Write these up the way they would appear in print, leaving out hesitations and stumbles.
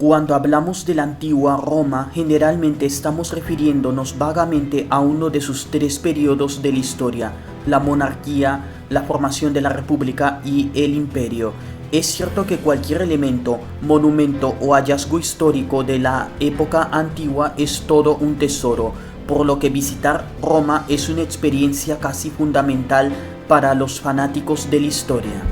Cuando hablamos de la antigua Roma, generalmente estamos refiriéndonos vagamente a uno de sus tres periodos de la historia: la monarquía, la formación de la república y el imperio. Es cierto que cualquier elemento, monumento o hallazgo histórico de la época antigua es todo un tesoro, por lo que visitar Roma es una experiencia casi fundamental para los fanáticos de la historia.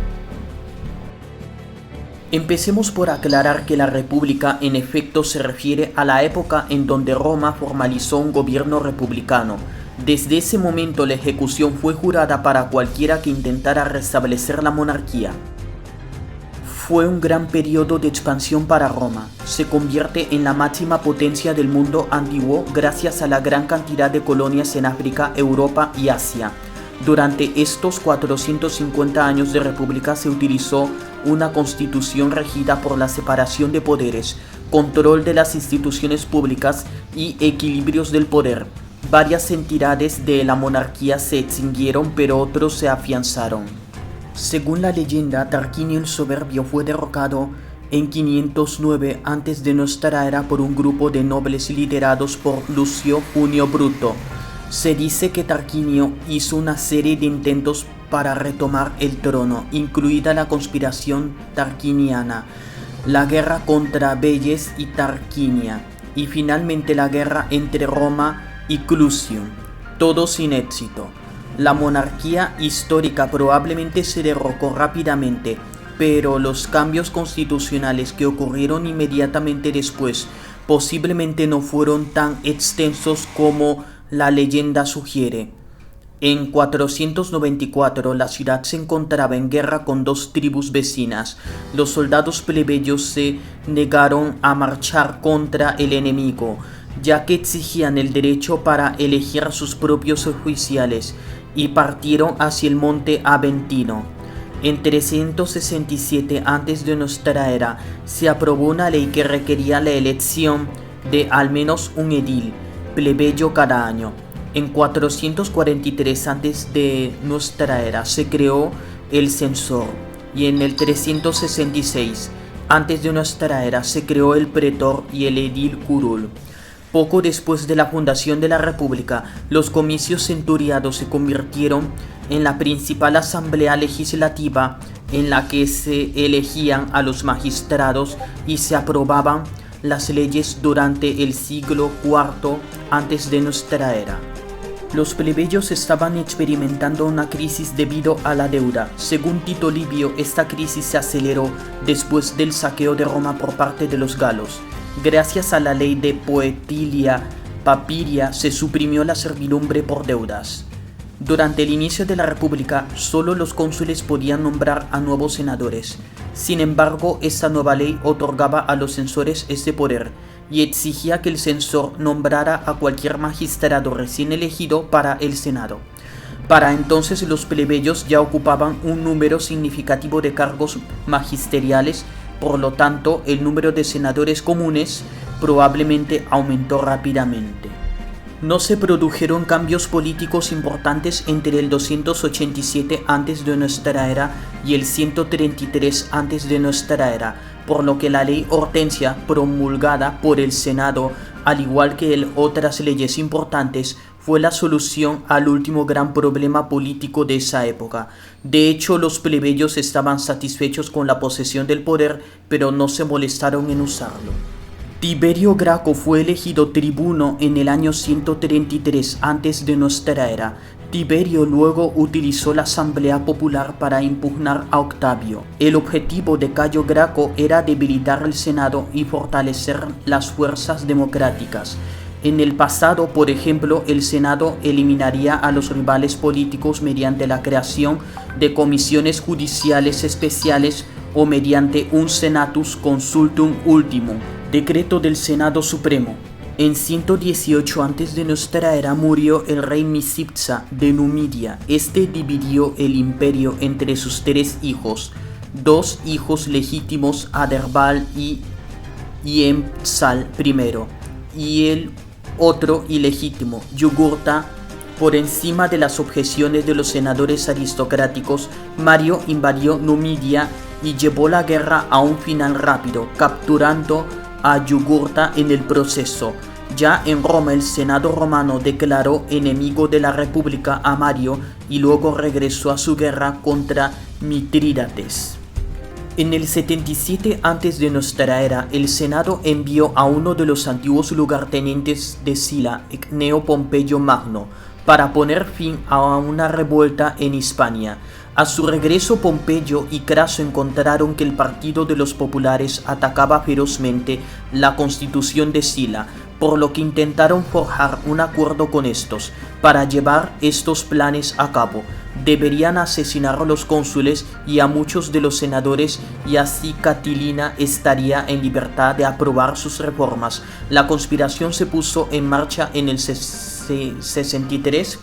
Empecemos por aclarar que la República en efecto se refiere a la época en donde Roma formalizó un gobierno republicano. Desde ese momento la ejecución fue jurada para cualquiera que intentara restablecer la monarquía. Fue un gran periodo de expansión para Roma. Se convierte en la máxima potencia del mundo antiguo gracias a la gran cantidad de colonias en África, Europa y Asia. Durante estos 450 años de república se utilizó una constitución regida por la separación de poderes, control de las instituciones públicas y equilibrios del poder. Varias entidades de la monarquía se extinguieron, pero otros se afianzaron. Según la leyenda, Tarquinio el Soberbio fue derrocado en 509 antes de nuestra era por un grupo de nobles liderados por Lucio Junio Bruto. Se dice que Tarquinio hizo una serie de intentos para retomar el trono, incluida la conspiración tarquiniana, la guerra contra Veyes y Tarquinia, y finalmente la guerra entre Roma y Clusium, todo sin éxito. La monarquía histórica probablemente se derrocó rápidamente, pero los cambios constitucionales que ocurrieron inmediatamente después posiblemente no fueron tan extensos como la leyenda sugiere. En 494 la ciudad se encontraba en guerra con dos tribus vecinas. Los soldados plebeyos se negaron a marchar contra el enemigo, ya que exigían el derecho para elegir a sus propios oficiales, y partieron hacia el monte Aventino. En 367 antes de nuestra era se aprobó una ley que requería la elección de al menos un edil plebeyo cada año. En 443 antes de nuestra era se creó el censor, y en el 366 antes de nuestra era se creó el pretor y el edil curul. Poco después de la fundación de la República, los comicios centuriados se convirtieron en la principal asamblea legislativa en la que se elegían a los magistrados y se aprobaban las leyes durante el siglo IV antes de nuestra era. Los plebeyos estaban experimentando una crisis debido a la deuda. Según Tito Livio, esta crisis se aceleró después del saqueo de Roma por parte de los galos. Gracias a la ley de Poetilia Papiria se suprimió la servidumbre por deudas. Durante el inicio de la República, solo los cónsules podían nombrar a nuevos senadores. Sin embargo, esta nueva ley otorgaba a los censores este poder y exigía que el censor nombrara a cualquier magistrado recién elegido para el Senado. Para entonces los plebeyos ya ocupaban un número significativo de cargos magisteriales, por lo tanto el número de senadores comunes probablemente aumentó rápidamente. No se produjeron cambios políticos importantes entre el 287 antes de nuestra era y el 133 antes de nuestra era, por lo que la ley Hortensia, promulgada por el Senado, al igual que otras leyes importantes, fue la solución al último gran problema político de esa época. De hecho, los plebeyos estaban satisfechos con la posesión del poder, pero no se molestaron en usarlo. Tiberio Graco fue elegido tribuno en el año 133 antes de nuestra era. Tiberio luego utilizó la Asamblea Popular para impugnar a Octavio. El objetivo de Cayo Graco era debilitar el Senado y fortalecer las fuerzas democráticas. En el pasado, por ejemplo, el Senado eliminaría a los rivales políticos mediante la creación de comisiones judiciales especiales o mediante un Senatus Consultum Ultimum, decreto del Senado Supremo. En 118 antes de nuestra era murió el rey Misipsa de Numidia. Este dividió el imperio entre sus tres hijos, dos hijos legítimos, Aderbal y Iemsal I, y el otro ilegítimo, Yugurta. Por encima de las objeciones de los senadores aristocráticos, Mario invadió Numidia y llevó la guerra a un final rápido, capturando a Yugurta en el proceso. Ya en Roma el Senado romano declaró enemigo de la República a Mario y luego regresó a su guerra contra Mitrídates. En el 77 antes de nuestra era, el Senado envió a uno de los antiguos lugartenientes de Sila, Cneo Pompeyo Magno, para poner fin a una revuelta en Hispania. A su regreso, Pompeyo y Craso encontraron que el partido de los populares atacaba ferozmente la constitución de Sila, por lo que intentaron forjar un acuerdo con estos. Para llevar estos planes a cabo, deberían asesinar a los cónsules y a muchos de los senadores, y así Catilina estaría en libertad de aprobar sus reformas. La conspiración se puso en marcha en el 63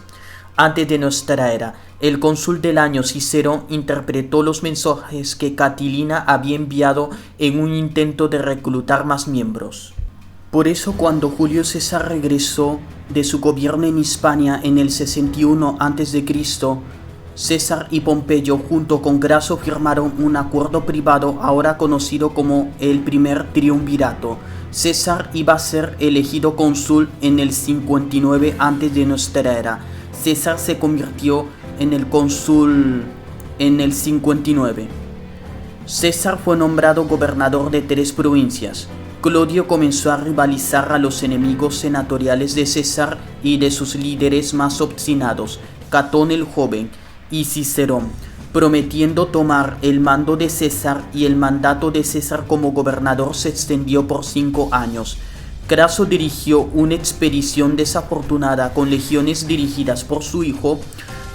antes de nuestra era. El cónsul del año Cicerón interpretó los mensajes que Catilina había enviado en un intento de reclutar más miembros. Por eso, cuando Julio César regresó de su gobierno en Hispania en el 61 a.C., César y Pompeyo junto con Craso firmaron un acuerdo privado ahora conocido como el primer triunvirato. César iba a ser elegido cónsul en el 59 antes de nuestra era. César se convirtió en el cónsul en el 59. César fue nombrado gobernador de 3 provincias. Clodio comenzó a rivalizar a los enemigos senatoriales de César y de sus líderes más obstinados, Catón el Joven y Cicerón, prometiendo tomar el mando de César, y el mandato de César como gobernador se extendió por 5 años. Craso dirigió una expedición desafortunada con legiones dirigidas por su hijo,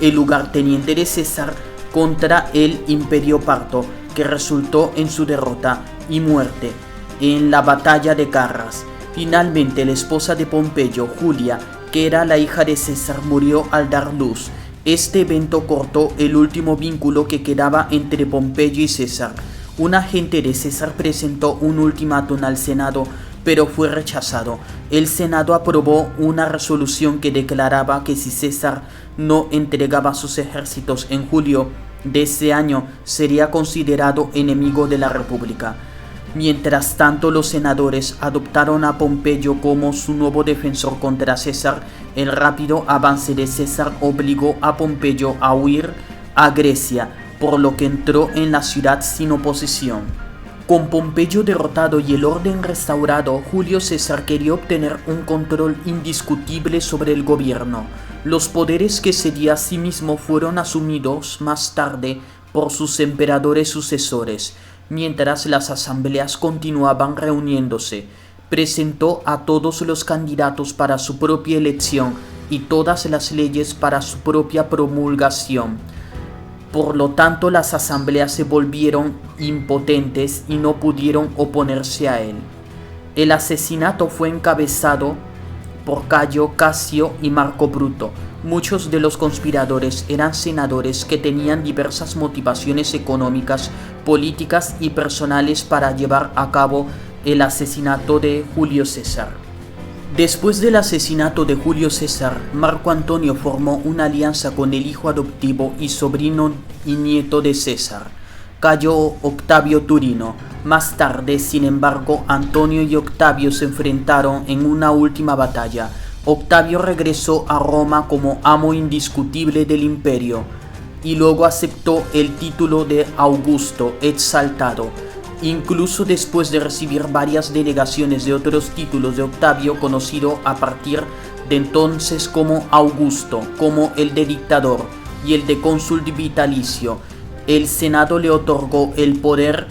el lugarteniente de César, contra el Imperio Parto, que resultó en su derrota y muerte en la batalla de Carras. Finalmente, la esposa de Pompeyo, Julia, que era la hija de César, murió al dar luz. Este evento cortó el último vínculo que quedaba entre Pompeyo y César. Un agente de César presentó un ultimátum al Senado, pero fue rechazado. El Senado aprobó una resolución que declaraba que si César no entregaba sus ejércitos en julio de ese año, sería considerado enemigo de la República. Mientras tanto, los senadores adoptaron a Pompeyo como su nuevo defensor contra César. El rápido avance de César obligó a Pompeyo a huir a Grecia, por lo que entró en la ciudad sin oposición. Con Pompeyo derrotado y el orden restaurado, Julio César quería obtener un control indiscutible sobre el gobierno. Los poderes que cedía a sí mismo fueron asumidos más tarde por sus emperadores sucesores. Mientras las asambleas continuaban reuniéndose, presentó a todos los candidatos para su propia elección y todas las leyes para su propia promulgación. Por lo tanto, las asambleas se volvieron impotentes y no pudieron oponerse a él. El asesinato fue encabezado por Cayo, Casio y Marco Bruto. Muchos de los conspiradores eran senadores que tenían diversas motivaciones económicas, políticas y personales para llevar a cabo el asesinato de Julio César. Después del asesinato de Julio César, Marco Antonio formó una alianza con el hijo adoptivo y sobrino y nieto de César, Cayo Octavio Turino. Más tarde, sin embargo, Antonio y Octavio se enfrentaron en una última batalla. Octavio regresó a Roma como amo indiscutible del imperio y luego aceptó el título de Augusto exaltado. Incluso después de recibir varias delegaciones de otros títulos de Octavio, conocido a partir de entonces como Augusto, como el de dictador y el de cónsul vitalicio, el Senado le otorgó el poder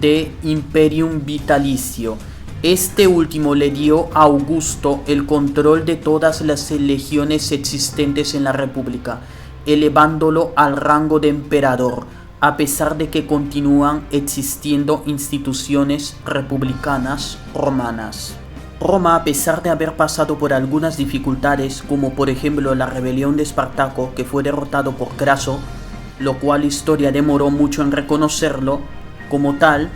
de imperium vitalicio. Este último le dio a Augusto el control de todas las legiones existentes en la República, elevándolo al rango de emperador, a pesar de que continúan existiendo instituciones republicanas romanas. Roma, a pesar de haber pasado por algunas dificultades, como por ejemplo la rebelión de Espartaco, que fue derrotado por Craso, lo cual la historia demoró mucho en reconocerlo como tal,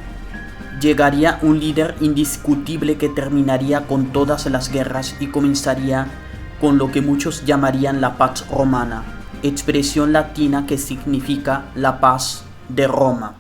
llegaría un líder indiscutible que terminaría con todas las guerras y comenzaría con lo que muchos llamarían la Pax Romana, expresión latina que significa la paz de Roma.